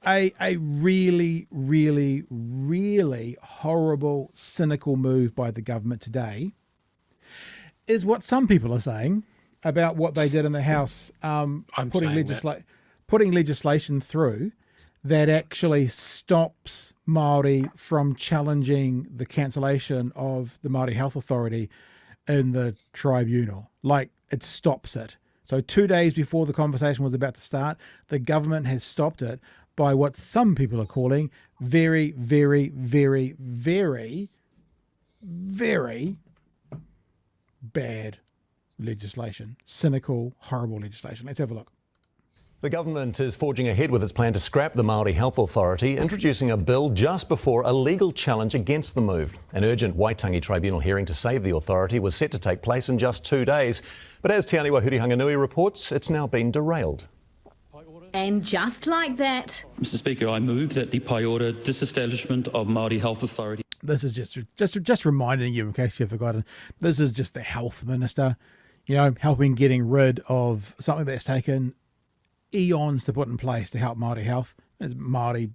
A really, really, really horrible, cynical move by the government today is what some people are saying about what they did in the House, putting legislation through that actually stops Māori from challenging the cancellation of the Māori Health Authority in the tribunal. Like, it stops it. So 2 days before the conversation was about to start, the government has stopped it by what some people are calling very, very, very, very, very bad legislation. Cynical, horrible legislation. Let's have a look. The government is forging ahead with its plan to scrap the Maori Health Authority, introducing a bill just before a legal challenge against the move. An urgent Waitangi Tribunal hearing to save the authority was set to take place in just 2 days. But as Te Aniwa Hurihanganui reports, it's now been derailed. And just like that... Mr Speaker, I move that the Pai Ora disestablishment of Maori Health Authority... This is just reminding you, in case you've forgotten, this is just the health minister, you know, helping getting rid of something that's taken eons to put in place to help Māori health. As Māori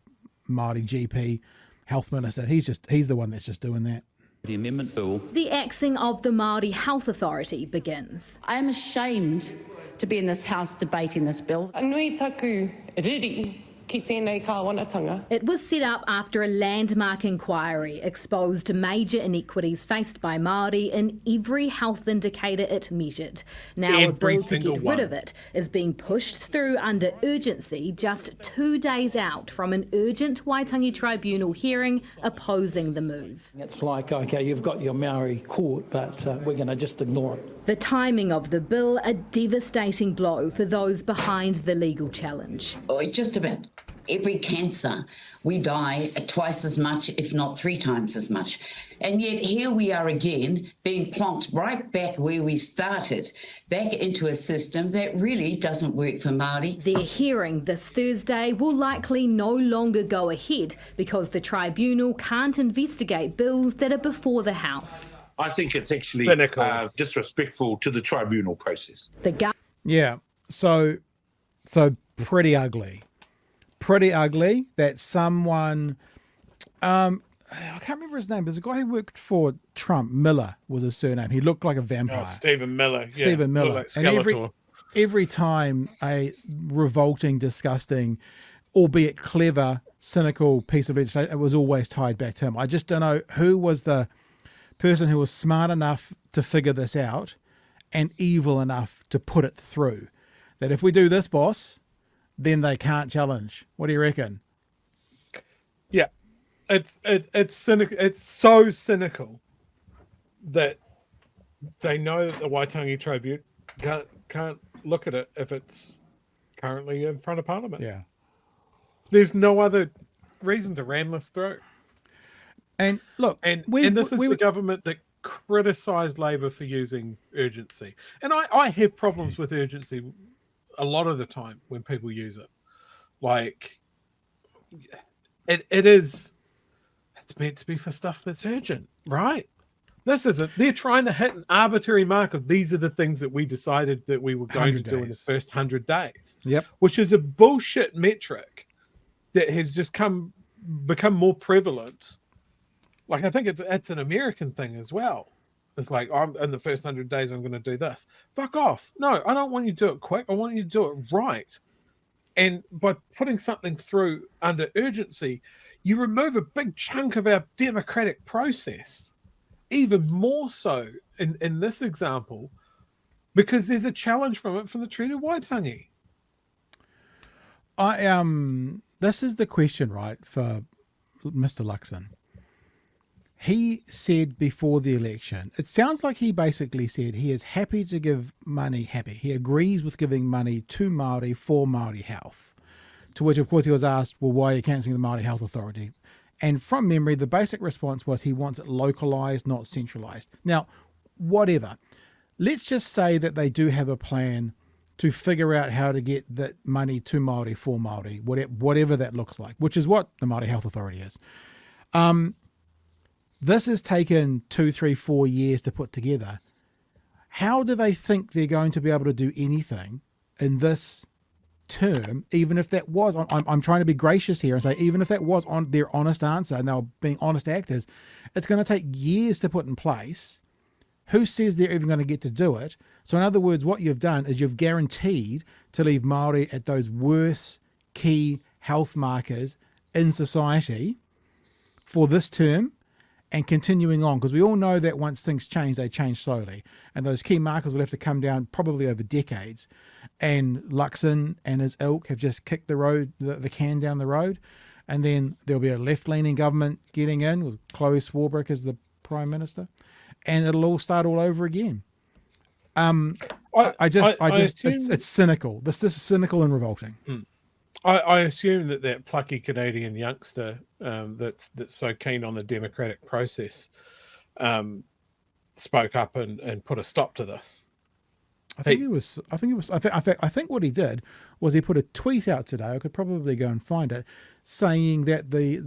GP health minister, he's the one that's just doing that. The amendment bill. The axing of the Maori Health Authority begins. I am ashamed to be in this House debating this bill. Anui taku riri ki tēnei kāwanatanga. It was set up after a landmark inquiry exposed major inequities faced by Māori in every health indicator it measured. Now a bill to get rid of it is being pushed through under urgency just 2 days out from an urgent Waitangi Tribunal hearing opposing the move. It's like, okay, you've got your Maori court, but we're going to just ignore it. The timing of the bill a devastating blow for those behind the legal challenge. Just about every cancer, we die twice as much, if not 3 times as much. And yet here we are again, being plonked right back where we started, back into a system that really doesn't work for Māori. Their hearing this Thursday will likely no longer go ahead because the tribunal can't investigate bills that are before the House. I think it's actually disrespectful to the tribunal process. Yeah, so pretty ugly. Pretty ugly that someone, I can't remember his name, but there's a guy who worked for Trump. Miller was his surname. He looked like a vampire. Stephen Miller. Yeah, Stephen Miller. Like and every time a revolting, disgusting, albeit clever, cynical piece of legislation, it was always tied back to him. I just don't know who was the person who was smart enough to figure this out and evil enough to put it through. That if we do this, boss, then they can't challenge. What do you reckon? Yeah, it's cynical. It's so cynical that they know that the Waitangi Tribunal can't look at it if it's currently in front of Parliament. Yeah, there's no other reason to ram this through. And look, and this is the government that criticised Labor for using urgency, and I have problems with urgency a lot of the time when people use it. Like, it's meant to be for stuff that's urgent, right? This isn't. They're trying to hit an arbitrary mark of these are the things that we decided that we were going to do in the first 100 days. Yep. Which is a bullshit metric that has just become more prevalent. Like, I think it's an American thing as well. It's like, in the first 100 days, I'm going to do this. Fuck off. No, I don't want you to do it quick. I want you to do it right. And by putting something through under urgency, you remove a big chunk of our democratic process. Even more so in this example, because there's a challenge from the Treaty of Waitangi. This is the question, right, for Mr. Luxon. He said before the election, it sounds like he basically said he is happy to give money, He agrees with giving money to Māori for Māori health. To which, of course, he was asked, well, why are you cancelling the Māori Health Authority? And from memory, the basic response was he wants it localised, not centralised. Now, whatever. Let's just say that they do have a plan to figure out how to get that money to Māori for Māori, whatever that looks like, which is what the Māori Health Authority is. This has taken 2, 3, 4 years to put together. How do they think they're going to be able to do anything in this term, even if that was on, I'm trying to be gracious here and say, even if that was on their honest answer and they were being honest actors, it's going to take years to put in place. Who says they're even going to get to do it? So in other words, what you've done is you've guaranteed to leave Māori at those worst key health markers in society for this term and continuing on, because we all know that once things change, they change slowly. And those key markers will have to come down probably over decades. And Luxon and his ilk have just kicked the can down the road. And then there'll be a left-leaning government getting in with Chloe Swarbrick as the Prime Minister. And it'll all start all over again. It's cynical. This is cynical and revolting. I assume that plucky Canadian youngster that's so keen on the democratic process spoke up and put a stop to this. I think what he did was he put a tweet out today. I could probably go and find it, saying that Te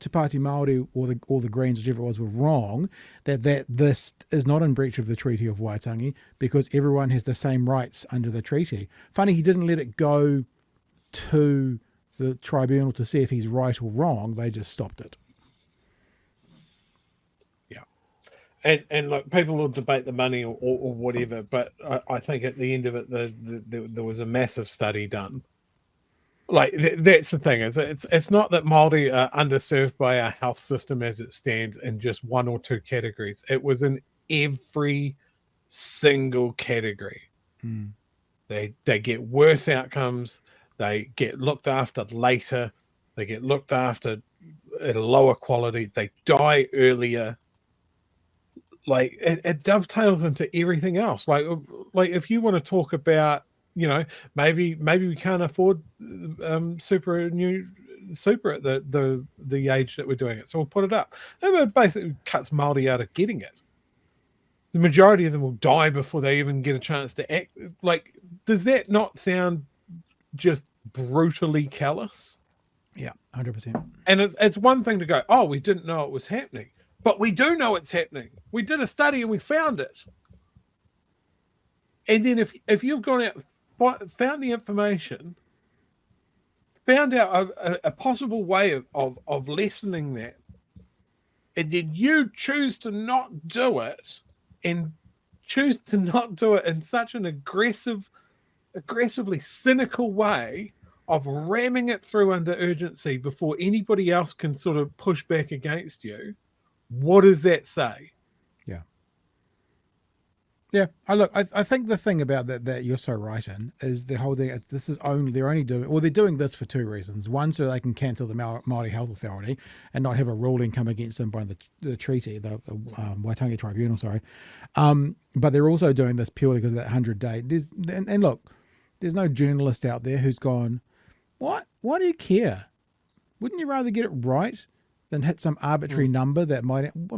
Pāti Māori or the Greens, whichever it was, were wrong. That this is not in breach of the Treaty of Waitangi because everyone has the same rights under the treaty. Funny, he didn't let it go to the tribunal to see if he's right or wrong. They just stopped it. And like people will debate the money or whatever, but I think at the end of it, there was a massive study done. Like that's the thing, is it's not that Māori are underserved by our health system as it stands in just one or two categories. It was in every single category. They get worse outcomes. They get looked after later. They get looked after at a lower quality. They die earlier. Like it dovetails into everything else. Like if you want to talk about, maybe we can't afford super at the age that we're doing it, so we'll put it up. It basically cuts Māori out of getting it. The majority of them will die before they even get a chance to act. Like, does that not sound just brutally callous? Yeah, 100%. And it's one thing to go, oh, we didn't know it was happening. But we do know it's happening. We did a study and we found it. And then if you've gone out, found the information, found out a possible way of lessening that, and then you choose to not do it, and choose to not do it in such an aggressively cynical way of ramming it through under urgency before anybody else can sort of push back against you, what does that say? Yeah. I think the thing about that you're so right in is they're doing this for two reasons. One, so they can cancel the Māori Health Authority and not have a ruling come against them by the treaty, the Waitangi Tribunal, sorry. But they're also doing this purely because of that 100-day. And look, there's no journalist out there who's gone, what? Why do you care? Wouldn't you rather get it right than hit some arbitrary number that might... I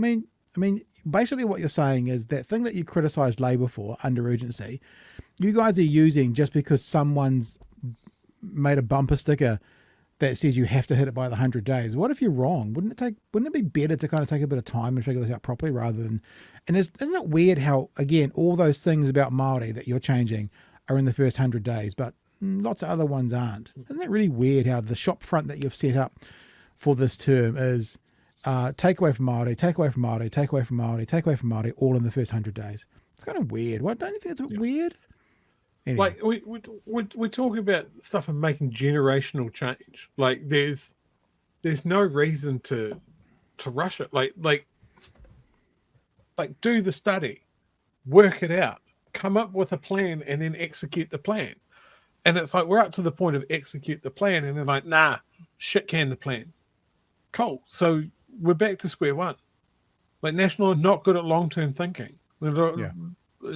mean, basically what you're saying is that thing that you criticised Labour for under urgency, you guys are using just because someone's made a bumper sticker that says you have to hit it by the 100 days. What if you're wrong? Wouldn't it be better to kind of take a bit of time and figure this out properly rather than... And isn't it weird how, again, all those things about Māori that you're changing are in the first 100 days, but lots of other ones aren't? Isn't that really weird how the shop front that you've set up for this term is... take away from Māori, take away from Māori, take away from Māori, take away from Māori, all in the first 100 days. It's kind of weird. What, don't you think it's a bit weird? Anyway. Like we're talking about stuff and making generational change. Like there's no reason to rush it. Like do the study, work it out, come up with a plan, and then execute the plan. And it's like we're up to the point of execute the plan, and they're like, nah, shit can the plan. Cool. So we're back to square one. Like National are not good at long-term thinking.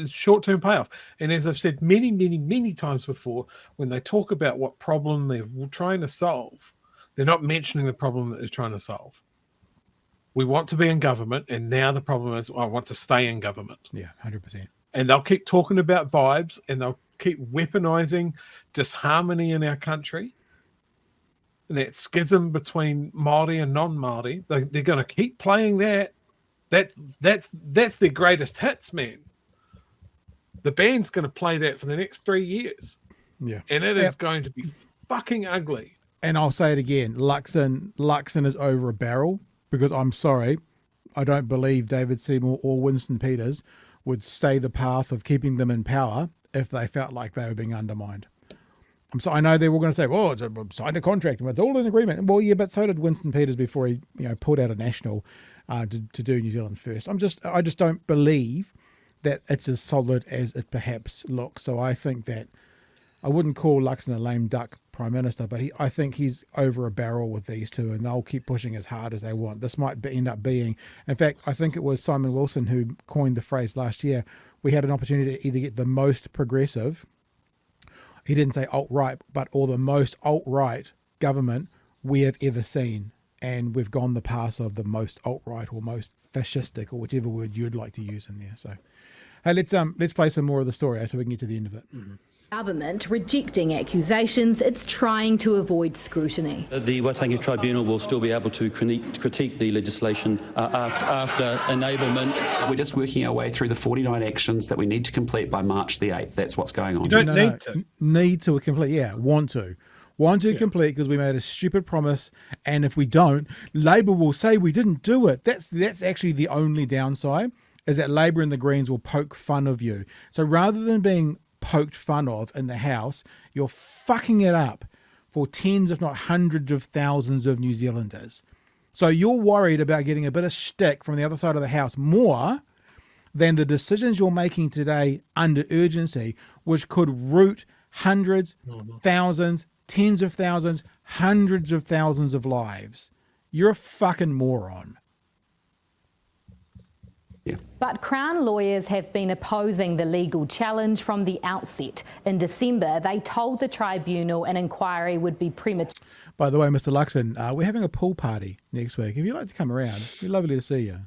Short-term payoff. And as I've said many, many, many times before, when they talk about what problem they're trying to solve, they're not mentioning the problem that they're trying to solve. We want to be in government, and now the problem is I want to stay in government. Yeah, 100%. And they'll keep talking about vibes, and they'll keep weaponizing disharmony in our country. And that schism between Māori and non-Māori, they're going to keep playing that. That's their greatest hits, man. The band's going to play that for the next 3 years. Yeah. And it is going to be fucking ugly. And I'll say it again, Luxon is over a barrel, because I'm sorry, I don't believe David Seymour or Winston Peters would stay the path of keeping them in power if they felt like they were being undermined. I know they were going to say, "Oh, it's signed a contract and it's all in agreement." Well, yeah, but so did Winston Peters before he, pulled out a national to do New Zealand first. I just don't believe that it's as solid as it perhaps looks. So I think that I wouldn't call Luxon a lame duck prime minister, but I think he's over a barrel with these two, and they'll keep pushing as hard as they want. This might end up being, in fact, I think it was Simon Wilson who coined the phrase last year. We had an opportunity to either get the most progressive, he didn't say alt-right, or the most alt-right government we have ever seen. And we've gone the path of the most alt-right or most fascistic, or whichever word you'd like to use in there. So, hey, let's play some more of the story so we can get to the end of it. Mm-hmm. Government rejecting accusations it's trying to avoid scrutiny. The Waitangi Tribunal will still be able to critique the legislation after enablement. We're just working our way through the 49 actions that we need to complete by March the 8th. That's what's going on. You don't need to. Need to complete, yeah, want to. Want to complete because we made a stupid promise, and if we don't, Labour will say we didn't do it. That's actually the only downside, is that Labour and the Greens will poke fun of you. So rather than being poked fun of in the House, you're fucking it up for tens if not hundreds of thousands of New Zealanders. So you're worried about getting a bit of shtick from the other side of the House more than the decisions you're making today under urgency, which could root hundreds, thousands, tens of thousands, hundreds of thousands of lives. You're a fucking moron. Yeah. But Crown lawyers have been opposing the legal challenge from the outset. In December, they told the tribunal an inquiry would be premature. By the way, Mr. Luxon, we're having a pool party next week. If you'd like to come around, it'd be lovely to see you.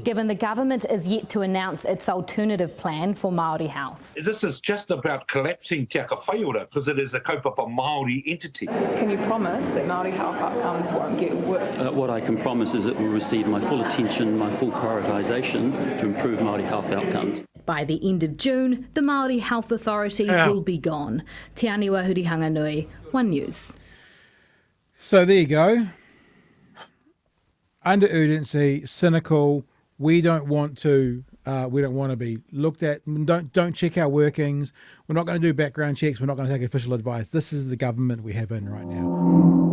Given the government is yet to announce its alternative plan for Māori health. This is just about collapsing Te Aka Whaiora because it is a kaupapa Māori entity. Can you promise that Māori health outcomes won't get worse? What I can promise is it will receive my full attention, my full prioritisation to improve Māori health outcomes. By the end of June, the Maori Health Authority will be gone. Te Aniwa Hurihanga Nui, One News. So there you go. Under urgency, cynical. We don't want to be looked at. Don't check our workings. We're not going to do background checks. We're not going to take official advice. This is the government we have in right now.